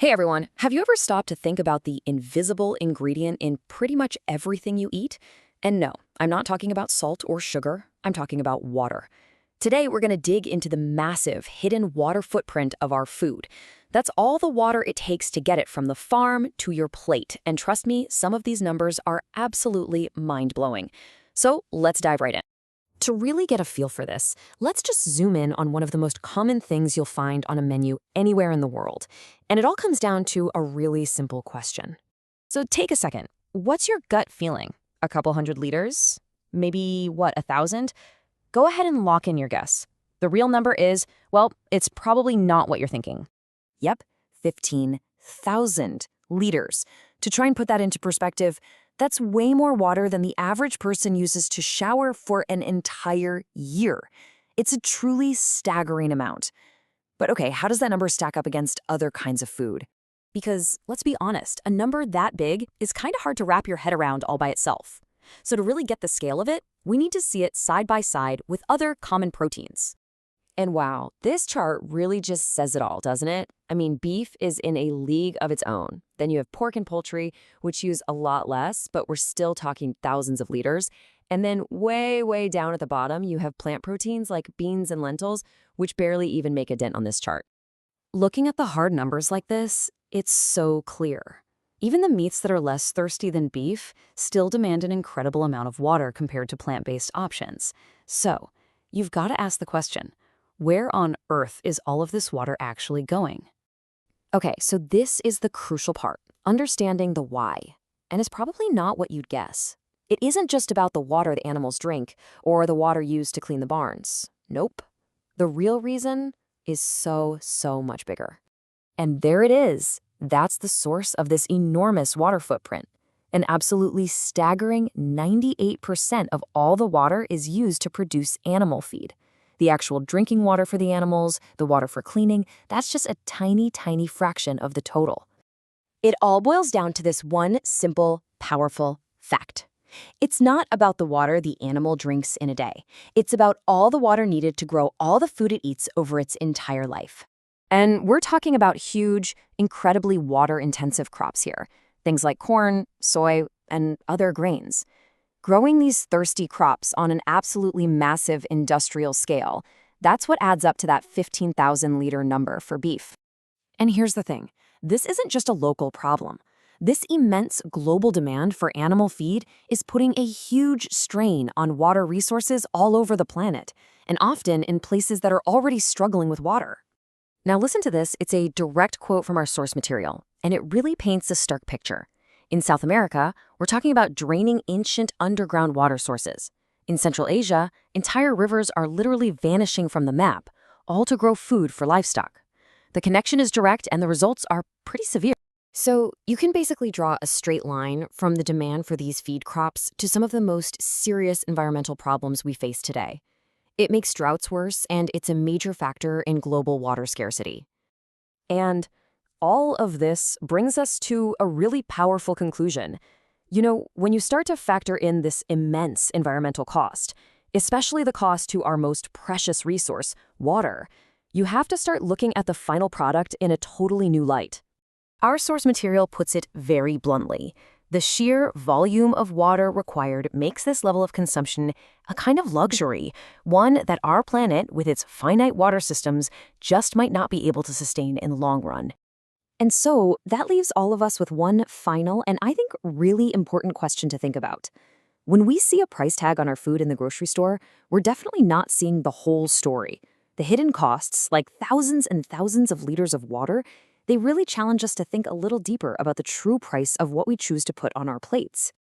Hey everyone, have you ever stopped to think about the invisible ingredient in pretty much everything you eat? And no, I'm not talking about salt or sugar, I'm talking about water. Today we're going to dig into the massive hidden water footprint of our food. That's all the water it takes to get it from the farm to your plate, and trust me, some of these numbers are absolutely mind-blowing. So let's dive right in. To really get a feel for this, let's just zoom in on one of the most common things you'll find on a menu anywhere in the world. And it all comes down to a really simple question. So take a second. What's your gut feeling? A couple hundred liters? Maybe, 1,000? Go ahead and lock in your guess. The real number is, well, it's probably not what you're thinking. Yep, 15,000 liters. To try and put that into perspective, that's way more water than the average person uses to shower for an entire year. It's a truly staggering amount. But okay, how does that number stack up against other kinds of food? Because, let's be honest, a number that big is kind of hard to wrap your head around all by itself. So to really get the scale of it, we need to see it side by side with other common proteins. And wow, this chart really just says it all, doesn't it? I mean, beef is in a league of its own. Then you have pork and poultry, which use a lot less, but we're still talking thousands of liters. And then way down at the bottom, you have plant proteins like beans and lentils, which barely even make a dent on this chart. Looking at the hard numbers like this, it's so clear. Even the meats that are less thirsty than beef still demand an incredible amount of water compared to plant-based options. So, you've got to ask the question, where on earth is all of this water actually going? Okay, so this is the crucial part, understanding the why. And it's probably not what you'd guess. It isn't just about the water the animals drink or the water used to clean the barns. Nope. The real reason is so much bigger. And there it is. That's the source of this enormous water footprint. An absolutely staggering 98% of all the water is used to produce animal feed. The actual drinking water for the animals, the water for cleaning, that's just a tiny fraction of the total. It all boils down to this one simple, powerful fact. It's not about the water the animal drinks in a day. It's about all the water needed to grow all the food it eats over its entire life. And we're talking about huge, incredibly water-intensive crops here. Things like corn, soy, and other grains. Growing these thirsty crops on an absolutely massive industrial scale, that's what adds up to that 15,000-liter number for beef. And here's the thing. This isn't just a local problem. This immense global demand for animal feed is putting a huge strain on water resources all over the planet, and often in places that are already struggling with water. Now listen to this, it's a direct quote from our source material, and it really paints a stark picture. In South America, we're talking about draining ancient underground water sources. In Central Asia, entire rivers are literally vanishing from the map, all to grow food for livestock. The connection is direct and the results are pretty severe. So you can basically draw a straight line from the demand for these feed crops to some of the most serious environmental problems we face today. It makes droughts worse, and it's a major factor in global water scarcity. And all of this brings us to a really powerful conclusion. You know, when you start to factor in this immense environmental cost, especially the cost to our most precious resource, water, you have to start looking at the final product in a totally new light. Our source material puts it very bluntly. The sheer volume of water required makes this level of consumption a kind of luxury, one that our planet, with its finite water systems, just might not be able to sustain in the long run. And so that leaves all of us with one final and I think really important question to think about. When we see a price tag on our food in the grocery store, we're definitely not seeing the whole story. The hidden costs, like thousands and thousands of liters of water, they really challenge us to think a little deeper about the true price of what we choose to put on our plates.